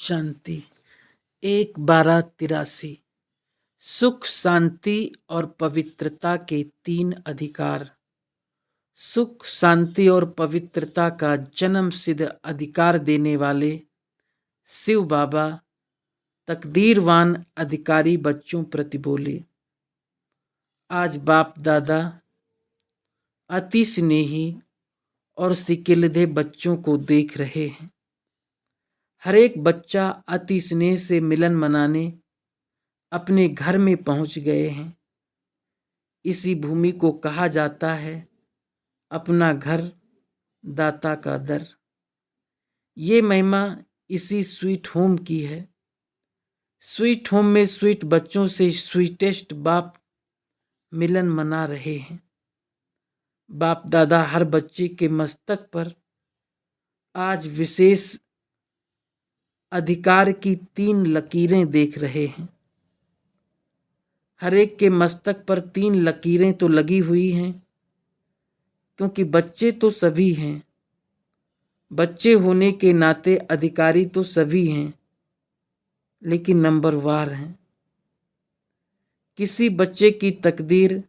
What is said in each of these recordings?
शांति। 1-12-83। सुख, शांति और पवित्रता के 3 अधिकार। सुख, शांति और पवित्रता का जन्म सिद्ध अधिकार देने वाले शिव बाबा तकदीरवान अधिकारी बच्चों प्रति बोले। आज बाप दादा अति स्नेही और सिकिलधे बच्चों को देख रहे हैं। हर एक बच्चा अति स्नेह से मिलन मनाने अपने घर में पहुंच गए हैं। इसी भूमि को कहा जाता है अपना घर दाता का दर। ये महिमा इसी स्वीट होम की है। स्वीट होम में स्वीट बच्चों से स्वीटेस्ट बाप मिलन मना रहे हैं। बाप दादा हर बच्चे के मस्तक पर आज विशेष अधिकार की 3 लकीरें देख रहे हैं। हर एक के मस्तक पर 3 लकीरें तो लगी हुई हैं, क्योंकि बच्चे तो सभी हैं। बच्चे होने के नाते अधिकारी तो सभी हैं, लेकिन नंबरवार हैं। किसी बच्चे की तकदीर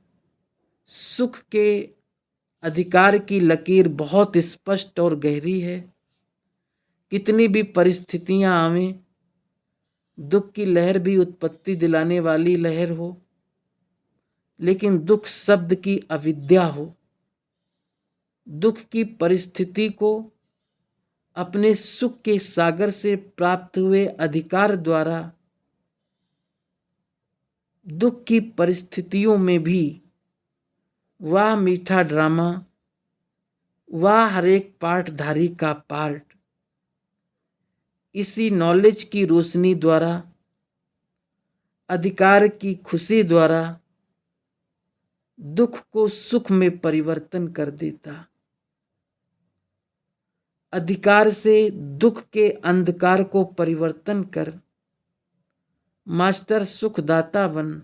सुख के अधिकार की लकीर बहुत स्पष्ट और गहरी है। कितनी भी परिस्थितियां आवें, दुख की लहर भी उत्पत्ति दिलाने वाली लहर हो, लेकिन दुख शब्द की अविद्या हो। दुख की परिस्थिति को अपने सुख के सागर से प्राप्त हुए अधिकार द्वारा दुख की परिस्थितियों में भी वाह मीठा ड्रामा, वाह हर एक पाठधारी का पार्ट। इसी नॉलेज की रोशनी द्वारा, अधिकार की खुशी द्वारा दुख को सुख में परिवर्तन कर देता। अधिकार से दुख के अंधकार को परिवर्तन कर मास्टर सुखदाता बन।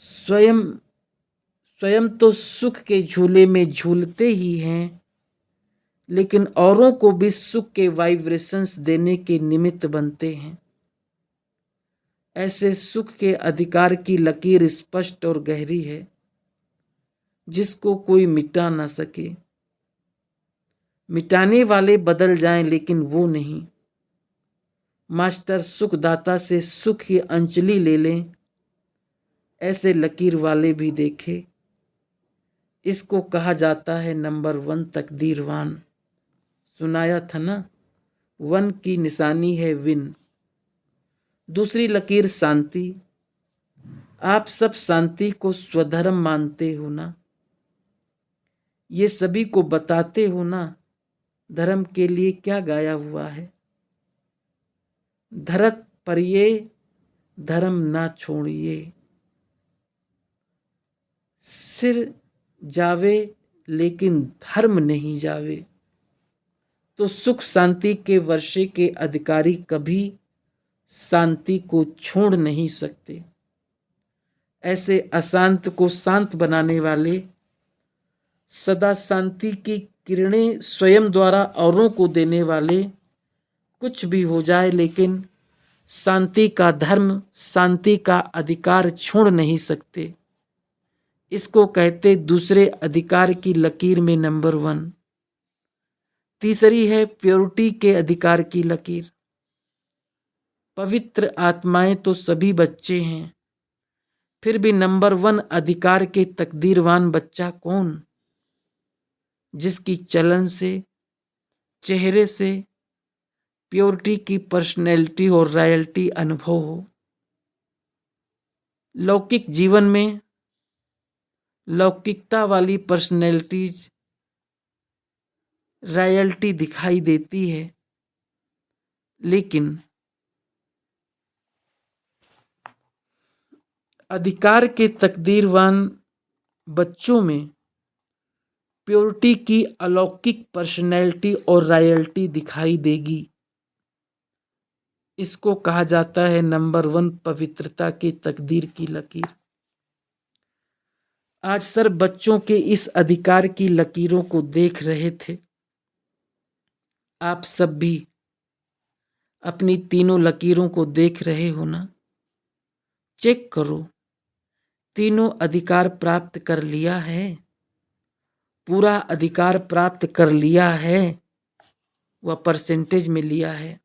स्वयं तो सुख के झूले में झूलते ही हैं, लेकिन औरों को भी सुख के वाइब्रेशंस देने के निमित्त बनते हैं। ऐसे सुख के अधिकार की लकीर स्पष्ट और गहरी है, जिसको कोई मिटा ना सके। मिटाने वाले बदल जाएं, लेकिन वो नहीं। मास्टर सुखदाता से सुख की अंजलि ले लें, ऐसे लकीर वाले भी देखे। इसको कहा जाता है नंबर 1 तकदीरवान। सुनाया था ना, 1 की निशानी है विन। दूसरी लकीर शांति। आप सब शांति को स्वधर्म मानते हो ना, ये सभी को बताते हो ना धर्म के लिए क्या गाया हुआ है। धरत पर ये धर्म ना छोड़िए, सिर जावे लेकिन धर्म नहीं जावे। तो सुख शांति के वर्षे के अधिकारी कभी शांति को छोड़ नहीं सकते। ऐसे अशांत को शांत बनाने वाले, सदा शांति की किरणें स्वयं द्वारा औरों को देने वाले, कुछ भी हो जाए लेकिन शांति का धर्म, शांति का अधिकार छोड़ नहीं सकते। इसको कहते दूसरे अधिकार की लकीर में नंबर 1। तीसरी है प्योरिटी के अधिकार की लकीर। पवित्र आत्माएं तो सभी बच्चे हैं, फिर भी नंबर 1 अधिकार के तकदीरवान बच्चा कौन? जिसकी चलन से, चेहरे से प्योरिटी की पर्सनैलिटी और रॉयल्टी अनुभव हो। लौकिक जीवन में लौकिकता वाली पर्सनैलिटीज रॉयल्टी दिखाई देती है, लेकिन अधिकार के तकदीरवान बच्चों में प्योरिटी की अलौकिक पर्सनैलिटी और रॉयल्टी दिखाई देगी। इसको कहा जाता है नंबर 1 पवित्रता के तकदीर की लकीर। आज सर बच्चों के इस अधिकार की लकीरों को देख रहे थे। आप सब भी अपनी तीनों लकीरों को देख रहे हो ना? चेक करो, तीनों अधिकार प्राप्त कर लिया है? पूरा अधिकार प्राप्त कर लिया है? वह परसेंटेज में लिया है?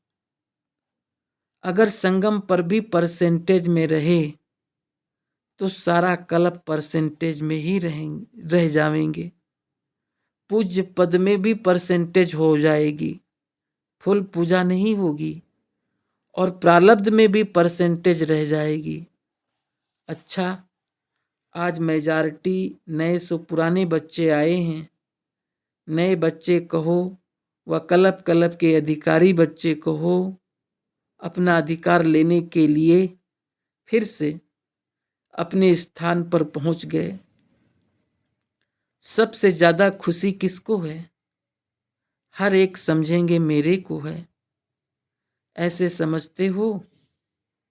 अगर संगम पर भी परसेंटेज में रहे तो सारा कल्प परसेंटेज में ही रह जाएंगे। पूज्य पद में भी परसेंटेज हो जाएगी, फुल पूजा नहीं होगी। और प्रारब्ध में भी परसेंटेज रह जाएगी। अच्छा, आज मेजॉरिटी नए सो पुराने बच्चे आए हैं। नए बच्चे कहो व कल्प कल्प के अधिकारी बच्चे कहो, अपना अधिकार लेने के लिए फिर से अपने स्थान पर पहुंच गए। सबसे ज्यादा खुशी किसको है? हर एक समझेंगे मेरे को है। ऐसे समझते हो?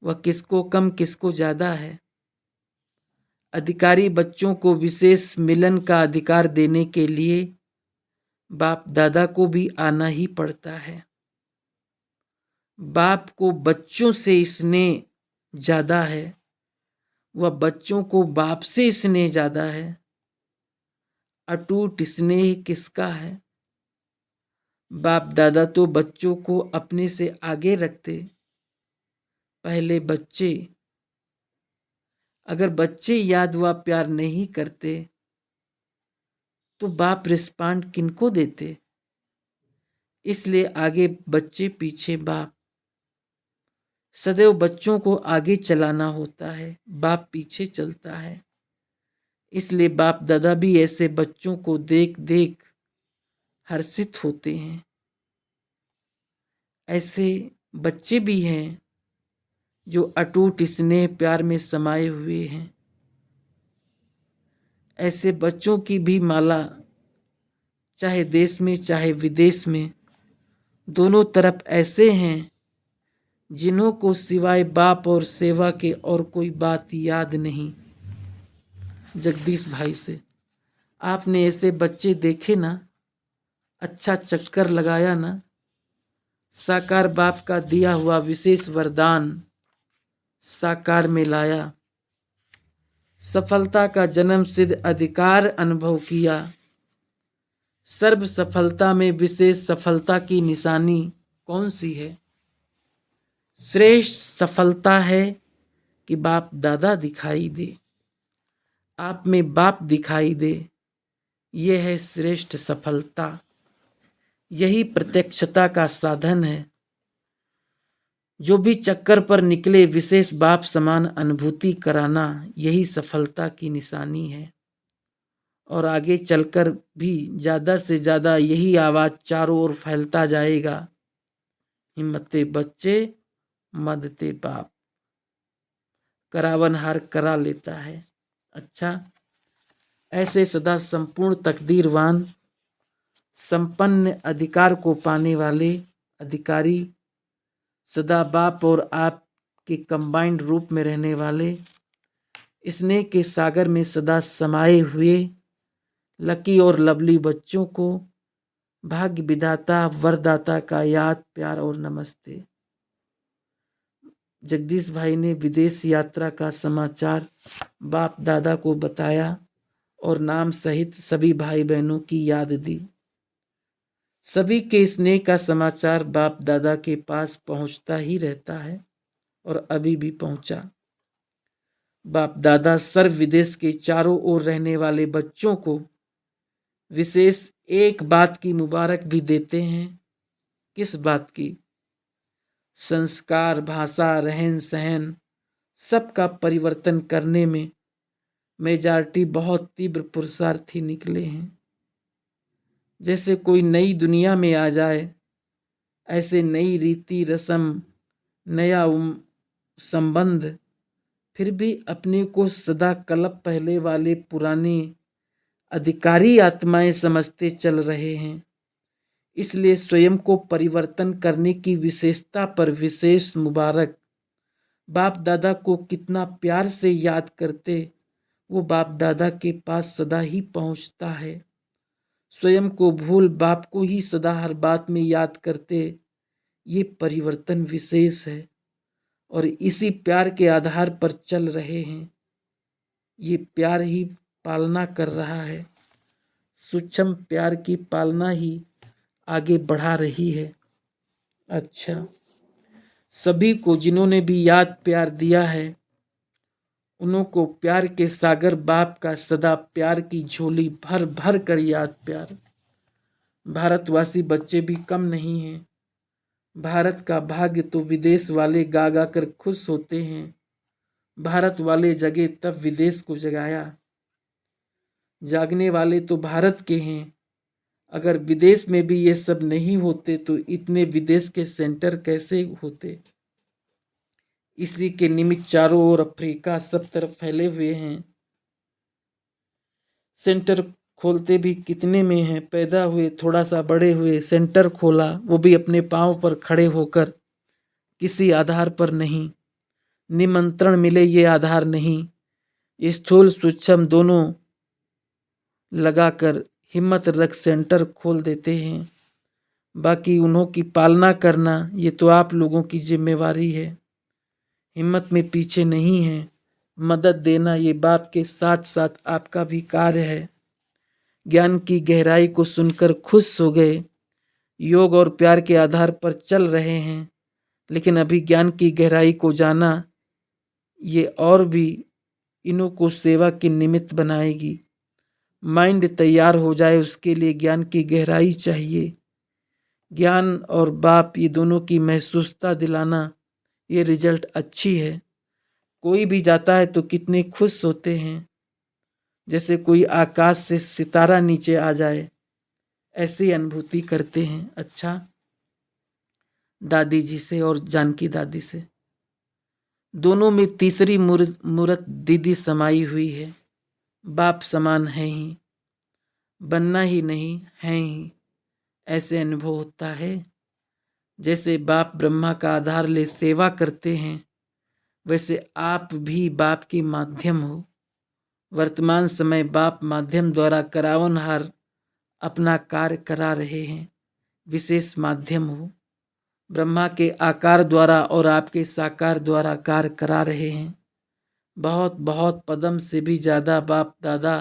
वह किसको कम किसको ज्यादा है? अधिकारी बच्चों को विशेष मिलन का अधिकार देने के लिए बाप दादा को भी आना ही पड़ता है। बाप को बच्चों से स्नेह ज्यादा है, वह बच्चों को बाप से स्नेह ज्यादा है। अटूट स्नेह किसका है? बाप दादा तो बच्चों को अपने से आगे रखते। पहले बच्चे, अगर बच्चे याद व प्यार नहीं करते तो बाप रिस्पांड किनको देते? इसलिए आगे बच्चे पीछे बाप। सदैव बच्चों को आगे चलाना होता है, बाप पीछे चलता है। इसलिए बाप दादा भी ऐसे बच्चों को देख देख हर्षित होते हैं। ऐसे बच्चे भी हैं जो अटूट स्नेह प्यार में समाये हुए हैं। ऐसे बच्चों की भी माला चाहे देश में चाहे विदेश में, दोनों तरफ ऐसे हैं जिन्हों को सिवाय बाप और सेवा के और कोई बात याद नहीं। जगदीश भाई से आपने ऐसे बच्चे देखे ना? अच्छा चक्कर लगाया ना? साकार बाप का दिया हुआ विशेष वरदान साकार में लाया। सफलता का जन्म सिद्ध अधिकार अनुभव किया। सर्व सफलता में विशेष सफलता की निशानी कौन सी है? श्रेष्ठ सफलता है कि बाप दादा दिखाई दे, आप में बाप दिखाई दे। यह है श्रेष्ठ सफलता। यही प्रत्यक्षता का साधन है। जो भी चक्कर पर निकले विशेष बाप समान अनुभूति कराना, यही सफलता की निशानी है। और आगे चलकर भी ज्यादा से ज्यादा यही आवाज चारों ओर फैलता जाएगा। हिम्मते बच्चे मदते बाप, करावनहार करा लेता है। अच्छा, ऐसे सदा संपूर्ण तकदीरवान संपन्न अधिकार को पाने वाले अधिकारी, सदा बाप और आप के कंबाइंड रूप में रहने वाले, स्नेह के सागर में सदा समाये हुए लकी और लवली बच्चों को भाग्य विधाता वरदाता का याद प्यार और नमस्ते। जगदीश भाई ने विदेश यात्रा का समाचार बाप दादा को बताया और नाम सहित सभी भाई बहनों की याद दी। सभी के स्नेह का समाचार बाप दादा के पास पहुंचता ही रहता है और अभी भी पहुंचा। बाप दादा सर्व विदेश के चारों ओर रहने वाले बच्चों को विशेष एक बात की मुबारक भी देते हैं। किस बात की? संस्कार, भाषा, रहन सहन सबका परिवर्तन करने में मेजॉरिटी बहुत तीव्र पुरुषार्थी निकले हैं। जैसे कोई नई दुनिया में आ जाए, ऐसे नई रीति रस्म, नया संबंध, फिर भी अपने को सदा कल्प पहले वाले पुराने अधिकारी आत्माएं समझते चल रहे हैं। इसलिए स्वयं को परिवर्तन करने की विशेषता पर विशेष मुबारक। बाप दादा को कितना प्यार से याद करते, वो बाप दादा के पास सदा ही पहुंचता है। स्वयं को भूल बाप को ही सदा हर बात में याद करते, ये परिवर्तन विशेष है और इसी प्यार के आधार पर चल रहे हैं। ये प्यार ही पालना कर रहा है, सूक्ष्म प्यार की पालना ही आगे बढ़ा रही है। अच्छा, सभी को जिन्होंने भी याद प्यार दिया है, उन्हों को प्यार के सागर बाप का सदा प्यार की झोली भर भर कर याद प्यार। भारतवासी बच्चे भी कम नहीं हैं। भारत का भाग्य तो विदेश वाले गा गा कर खुश होते हैं। भारत वाले जगे तब विदेश को जगाया। जागने वाले तो भारत के हैं। अगर विदेश में भी ये सब नहीं होते तो इतने विदेश के सेंटर कैसे होते। इसी के निमित्त चारों ओर अफ्रीका सब तरफ फैले हुए हैं। सेंटर खोलते भी कितने में हैं। पैदा हुए, थोड़ा सा बड़े हुए, सेंटर खोला, वो भी अपने पांव पर खड़े होकर, किसी आधार पर नहीं। निमंत्रण मिले ये आधार नहीं। स्थूल सूक्ष्म दोनों लगाकर हिम्मत रख सेंटर खोल देते हैं। बाकी उन्हों की पालना करना ये तो आप लोगों की जिम्मेवारी है। हिम्मत में पीछे नहीं है। मदद देना ये बाप के साथ साथ आपका भी कार्य है। ज्ञान की गहराई को सुनकर खुश हो गए। योग और प्यार के आधार पर चल रहे हैं, लेकिन अभी ज्ञान की गहराई को जाना ये और भी इन्हों को सेवा के निमित्त बनाएगी। माइंड तैयार हो जाए उसके लिए ज्ञान की गहराई चाहिए। ज्ञान और बाप ये दोनों की महसूसता दिलाना ये रिजल्ट अच्छी है। कोई भी जाता है तो कितने खुश होते हैं, जैसे कोई आकाश से सितारा नीचे आ जाए, ऐसी अनुभूति करते हैं। अच्छा, दादी जी से और जानकी दादी से दोनों में तीसरी मूर्त दीदी समाई हुई है। बाप समान है ही, बनना ही नहीं है ही। ऐसे अनुभव होता है जैसे बाप ब्रह्मा का आधार ले सेवा करते हैं, वैसे आप भी बाप के माध्यम हो। वर्तमान समय बाप माध्यम द्वारा करावनहार अपना कार्य करा रहे हैं। विशेष माध्यम हो। ब्रह्मा के आकार द्वारा और आपके साकार द्वारा कार्य करा रहे हैं। बहुत बहुत पदम से भी ज़्यादा बाप दादा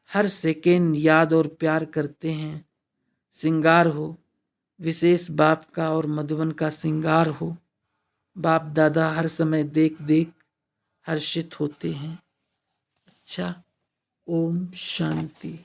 हर सेकेंड याद और प्यार करते हैं। सिंगार हो विशेष बाप का और मधुबन का सिंगार हो। बाप दादा हर समय देख देख हर्षित होते हैं। अच्छा, ओम शांति।